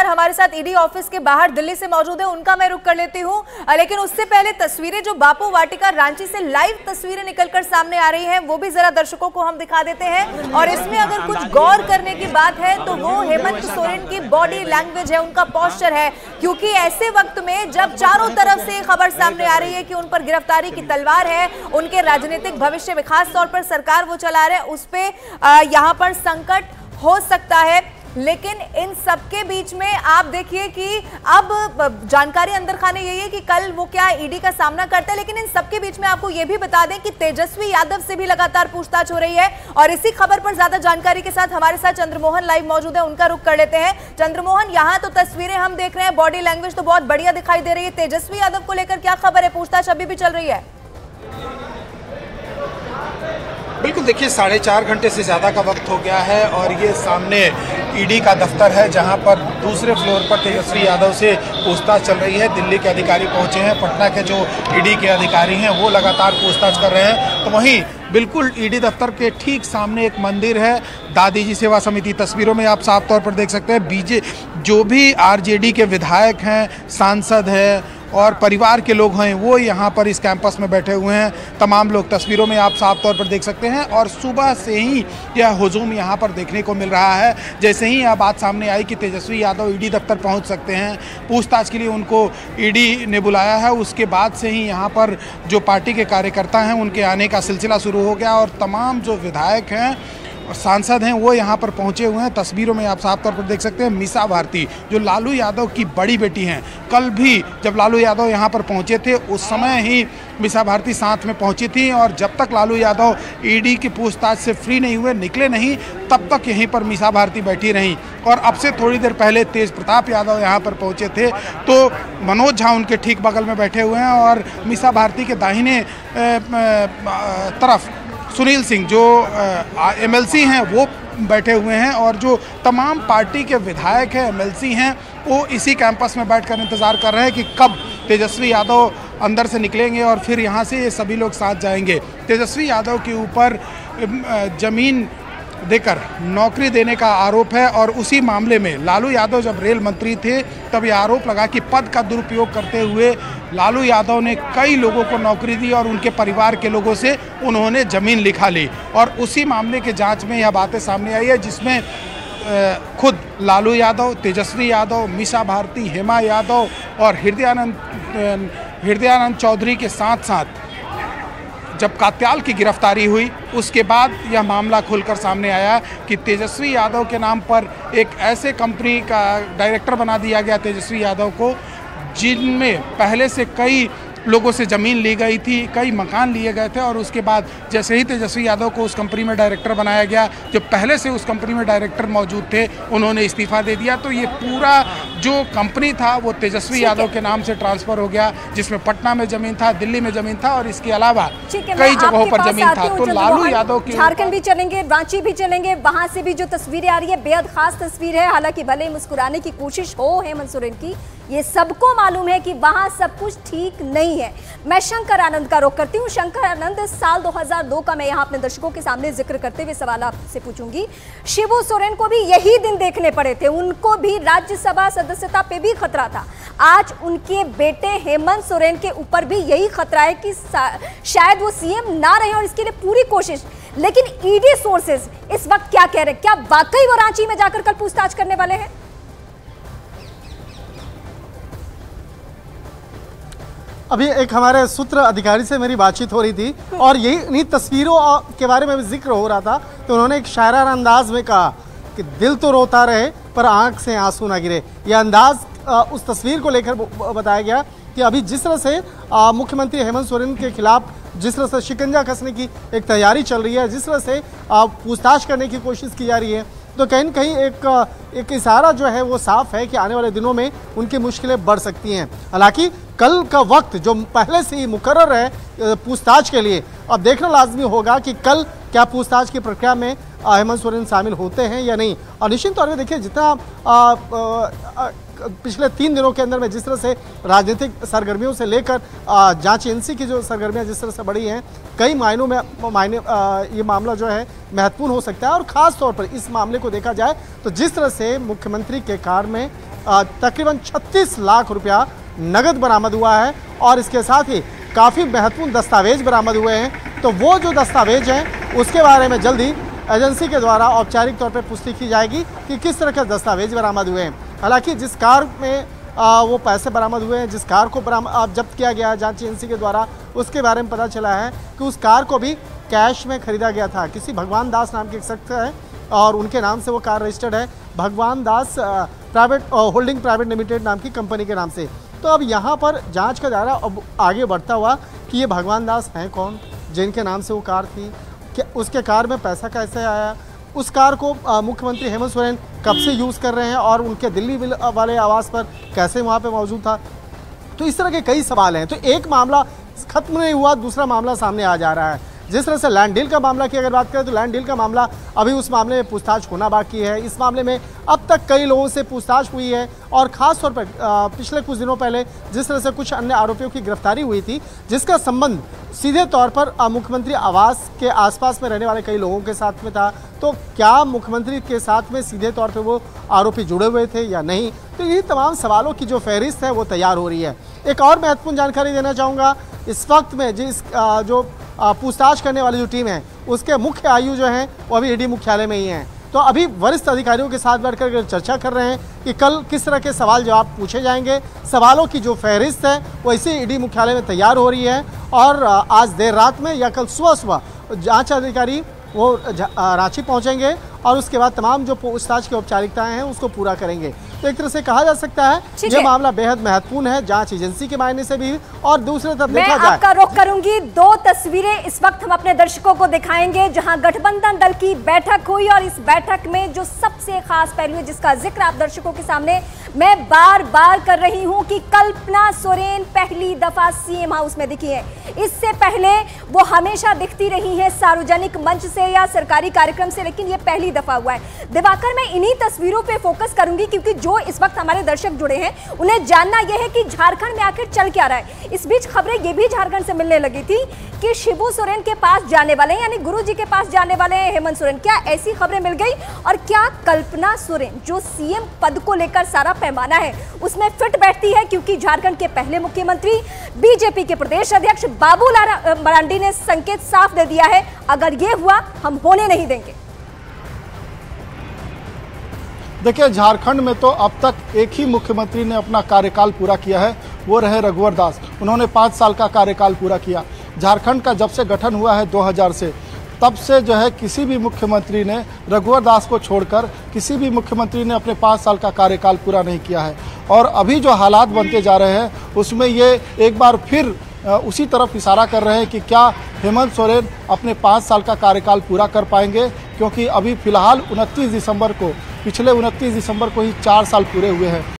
पत्रकार हमारे साथ ईडी ऑफिस के बाहर दिल्ली से मौजूद है, उनका मैं रुख कर लेती हूं। लेकिन उससे पहले तस्वीरें जो बापू वाटिका रांची से लाइव तस्वीरें निकलकर सामने आ रही हैं, वो भी जरा दर्शकों को हम दिखा देते हैं। और इसमें अगर कुछ गौर करने की बात है तो वो हेमंत सोरेन की बॉडी लैंग्वेज है, उनका पोस्चर है। क्योंकि ऐसे वक्त में जब चारों तरफ से खबर सामने आ रही है कि उन पर गिरफ्तारी की तलवार है, उनके राजनीतिक भविष्य में खास तौर पर सरकार वो चला रहे हैं, उस पे यहां पर संकट हो सकता है। लेकिन इन सबके बीच में आप देखिए कि अब जानकारी अंदर खाने यही है कि कल वो क्या ईडी का सामना करता है। लेकिन इन सबके बीच में आपको यह भी बता दें कि तेजस्वी यादव से भी लगातार पूछताछ हो रही है। और इसी खबर पर ज्यादा जानकारी के साथ हमारे साथ चंद्रमोहन लाइव मौजूद है, उनका रुख कर लेते हैं। चंद्रमोहन, यहाँ तो तस्वीरें हम देख रहे हैं, बॉडी लैंग्वेज तो बहुत बढ़िया दिखाई दे रही है। तेजस्वी यादव को लेकर क्या खबर है? पूछताछ अभी भी चल रही है? बिल्कुल, देखिए 4.5 घंटे से ज़्यादा का वक्त हो गया है और ये सामने ईडी का दफ्तर है जहां पर दूसरे फ्लोर पर तेजस्वी यादव से पूछताछ चल रही है। दिल्ली के अधिकारी पहुंचे हैं, पटना के जो ईडी के अधिकारी हैं वो लगातार पूछताछ कर रहे हैं। तो वहीं बिल्कुल ईडी दफ्तर के ठीक सामने एक मंदिर है, दादी जी सेवा समिति। तस्वीरों में आप साफ तौर पर देख सकते हैं जो भी आरजेडी के विधायक हैं, सांसद हैं और परिवार के लोग हैं, वो यहाँ पर इस कैंपस में बैठे हुए हैं। तमाम लोग तस्वीरों में आप साफ तौर पर देख सकते हैं। और सुबह से ही यह हुजूम यहाँ पर देखने को मिल रहा है। जैसे ही यह बात सामने आई कि तेजस्वी यादव ईडी दफ्तर पहुँच सकते हैं, पूछताछ के लिए उनको ईडी ने बुलाया है, उसके बाद से ही यहाँ पर जो पार्टी के कार्यकर्ता हैं उनके आने का सिलसिला शुरू हो गया। और तमाम जो विधायक हैं और सांसद हैं वो यहाँ पर पहुँचे हुए हैं। तस्वीरों में आप साफ तौर पर देख सकते हैं मीसा भारती जो लालू यादव की बड़ी बेटी हैं। कल भी जब लालू यादव यहाँ पर पहुँचे थे उस समय ही मीसा भारती साथ में पहुँची थी। और जब तक लालू यादव ईडी की पूछताछ से फ्री नहीं हुए, निकले नहीं, तब तक यहीं पर मीसा भारती बैठी रहीं। और अब से थोड़ी देर पहले तेज प्रताप यादव यहाँ पर पहुँचे थे तो मनोज झा उनके ठीक बगल में बैठे हुए हैं। और मीसा भारती के दाहिने तरफ सुनील सिंह जो एमएलसी हैं वो बैठे हुए हैं। और जो तमाम पार्टी के विधायक हैं, एमएलसी हैं, वो इसी कैंपस में बैठकर इंतज़ार कर रहे हैं कि कब तेजस्वी यादव अंदर से निकलेंगे और फिर यहाँ से ये सभी लोग साथ जाएंगे। तेजस्वी यादव के ऊपर ज़मीन देकर नौकरी देने का आरोप है। और उसी मामले में लालू यादव जब रेल मंत्री थे तब यह आरोप लगा कि पद का दुरुपयोग करते हुए लालू यादव ने कई लोगों को नौकरी दी और उनके परिवार के लोगों से उन्होंने ज़मीन लिखा ली। और उसी मामले के जांच में यह बातें सामने आई है जिसमें खुद लालू यादव, तेजस्वी यादव, मीसा भारती, हेमा यादव और हृदयानंद चौधरी के साथ साथ जब कात्याल की गिरफ्तारी हुई उसके बाद यह मामला खुलकर सामने आया कि तेजस्वी यादव के नाम पर एक ऐसे कंपनी का डायरेक्टर बना दिया गया तेजस्वी यादव को, जिनमें पहले से कई लोगों से ज़मीन ली गई थी, कई मकान लिए गए थे। और उसके बाद जैसे ही तेजस्वी यादव को उस कंपनी में डायरेक्टर बनाया गया, जो पहले से उस कंपनी में डायरेक्टर मौजूद थे उन्होंने इस्तीफा दे दिया। तो ये पूरा जो कंपनी था वो तेजस्वी यादव के नाम से ट्रांसफ़र हो गया, जिसमें पटना में ज़मीन था, दिल्ली में ज़मीन था और इसके अलावा कई जगहों पर ज़मीन था। तो लालू यादव की झारखंड भी चलेंगे, रांची भी चलेंगे, वहाँ से भी जो तस्वीरें आ रही है बेहद खास तस्वीर है। हालांकि भले मुस्कुराने की कोशिश हो हेमंत सोरेन की, ये सबको मालूम है कि वहां सब कुछ ठीक नहीं है। मैं शंकर आनंद का रुख करती हूँ। शंकर आनंद, साल 2002 का मैं यहाँ अपने दर्शकों के सामने जिक्र करते हुए सवाल आपसे पूछूंगी। शिबू सोरेन को भी यही दिन देखने पड़े थे, उनको भी राज्यसभा सदस्यता पे भी खतरा था। आज उनके बेटे हेमंत सोरेन के ऊपर भी यही खतरा है कि शायद वो सीएम ना रहे और इसके लिए पूरी कोशिश। लेकिन ईडी सोर्सेज इस वक्त क्या कह रहे हैं? क्या वाकई वो रांची में जाकर कल पूछताछ करने वाले हैं? अभी एक हमारे सूत्र अधिकारी से मेरी बातचीत हो रही थी और यही इन्हीं तस्वीरों के बारे में भी जिक्र हो रहा था। तो उन्होंने एक शायराना अंदाज में कहा कि दिल तो रोता रहे पर आंख से आंसू ना गिरे। यह अंदाज उस तस्वीर को लेकर बताया गया कि अभी जिस तरह से मुख्यमंत्री हेमंत सोरेन के खिलाफ जिस तरह से शिकंजा कसने की एक तैयारी चल रही है, जिस तरह से पूछताछ करने की कोशिश की जा रही है, तो कहीं न कहीं एक इशारा जो है वो साफ है कि आने वाले दिनों में उनकी मुश्किलें बढ़ सकती हैं। हालांकि कल का वक्त जो पहले से ही मुकर्रर है पूछताछ के लिए, अब देखना लाजमी होगा कि कल क्या पूछताछ की प्रक्रिया में हेमंत सोरेन शामिल होते हैं या नहीं। और निश्चित तौर पर देखिए, जितना पिछले 3 दिनों के अंदर में जिस तरह से राजनीतिक सरगर्मियों से लेकर जांच एजेंसी की जो सरगर्मियां जिस तरह से बढ़ी हैं, कई मायनों में ये मामला जो है महत्वपूर्ण हो सकता है। और ख़ास तौर पर इस मामले को देखा जाए तो जिस तरह से मुख्यमंत्री के कार में तकरीबन 36 लाख रुपया नगद बरामद हुआ है और इसके साथ ही काफ़ी महत्वपूर्ण दस्तावेज बरामद हुए हैं। तो वो जो दस्तावेज हैं उसके बारे में जल्दी एजेंसी के द्वारा औपचारिक तौर पर पुष्टि की जाएगी कि किस तरह के दस्तावेज बरामद हुए हैं। हालांकि जिस कार में वो पैसे बरामद हुए हैं, जिस कार को जब्त किया गया है जांच एजेंसी के द्वारा, उसके बारे में पता चला है कि उस कार को भी कैश में खरीदा गया था। किसी भगवान दास नाम के एक शख्स है और उनके नाम से वो कार रजिस्टर्ड है, भगवान दास होल्डिंग प्राइवेट लिमिटेड नाम की कंपनी के नाम से। तो अब यहाँ पर जांच का दायरा अब आगे बढ़ता हुआ कि ये भगवान दास हैं कौन, जिनके नाम से वो कार थी, क्या उसके कार में पैसा कैसे आया, उस कार को मुख्यमंत्री हेमंत सोरेन कब से यूज़ कर रहे हैं और उनके दिल्ली वाले आवास पर कैसे वहाँ पे मौजूद था। तो इस तरह के कई सवाल हैं। तो एक मामला खत्म नहीं हुआ, दूसरा मामला सामने आ जा रहा है। जिस तरह से लैंड डील का मामला की अगर बात करें तो लैंड डील का मामला अभी उस मामले में पूछताछ होना बाकी है। इस मामले में अब तक कई लोगों से पूछताछ हुई है और ख़ास तौर पर पिछले कुछ दिनों पहले जिस तरह से कुछ अन्य आरोपियों की गिरफ्तारी हुई थी, जिसका संबंध सीधे तौर पर मुख्यमंत्री आवास के आसपास में रहने वाले कई लोगों के साथ में था। तो क्या मुख्यमंत्री के साथ में सीधे तौर पर वो आरोपी जुड़े हुए थे या नहीं, तो ये तमाम सवालों की जो फहरिस्त है वो तैयार हो रही है। एक और महत्वपूर्ण जानकारी देना चाहूँगा, इस वक्त में जो पूछताछ करने वाली जो टीम है उसके मुख्य आयु जो हैं वो अभी ईडी मुख्यालय में ही हैं। तो अभी वरिष्ठ अधिकारियों के साथ बैठकर चर्चा कर रहे हैं कि कल किस तरह के सवाल जवाब पूछे जाएंगे। सवालों की जो फहरिस्त है वो इसी ईडी मुख्यालय में तैयार हो रही है और आज देर रात में या कल सुबह जांच अधिकारी वो रांची पहुंचेंगे और उसके बाद तमाम जो पूछताछ की औपचारिकताएं हैं उसको पूरा करेंगे। तो एक तरह से कहा जा सकता है ये मामला बेहद महत्वपूर्ण है जांच एजेंसी के मायने से भी और दूसरे तरफ देखा जाए। मैं आपका रुख करूंगी, दो तस्वीरें इस वक्त हम अपने दर्शकों को दिखाएंगे जहां गठबंधन दल की बैठक हुई और इस बैठक में जो सबसे खास पहलू है जिसका जिक्र आप दर्शकों के सामने मैं बार बार कर रही हूं कि कल्पना सोरेन पहली दफा सीएम हाउस में दिखी है। इससे पहले वो हमेशा दिखती रही है सार्वजनिक मंच से या सरकारी कार्यक्रम से, लेकिन ये पहली दफा हुआ है। दिवाकर, मैं इन्हीं तस्वीरों पे फोकस करूंगी क्योंकि जो इस वक्त हमारे दर्शक जुड़े हैं उन्हें जानना यह है कि झारखंड में आखिर चल क्या रहा है। इस बीच खबरें ये भी झारखंड से मिलने लगी थी कि शिबू सोरेन के पास जाने वाले हैं, यानी गुरुजी के पास जाने वाले हैं हेमंत सोरेन। क्या ऐसी खबरें मिल गई? और क्या कल्पना सोरेन जो सीएम पद को लेकर सारा पैमाना है उसमें फिट बैठती है? क्योंकि झारखंड के पहले मुख्यमंत्री बीजेपी के प्रदेश अध्यक्ष बाबूलाल मरांडी ने संकेत साफ दे दिया है, अगर ये हुआ हम होने नहीं देंगे। देखिए, झारखंड में तो अब तक एक ही मुख्यमंत्री ने अपना कार्यकाल पूरा किया है, वो रहे रघुवर दास। उन्होंने 5 साल का कार्यकाल पूरा किया। झारखंड का जब से गठन हुआ है 2000 से, तब से जो है किसी भी मुख्यमंत्री ने रघुवर दास को छोड़कर किसी भी मुख्यमंत्री ने अपने 5 साल का कार्यकाल पूरा नहीं किया है। और अभी जो हालात बनते जा रहे हैं उसमें ये एक बार फिर उसी तरफ इशारा कर रहे हैं कि क्या हेमंत सोरेन अपने 5 साल का कार्यकाल पूरा कर पाएंगे, क्योंकि अभी फिलहाल 29 दिसंबर को, पिछले 29 दिसंबर को ही 4 साल पूरे हुए हैं।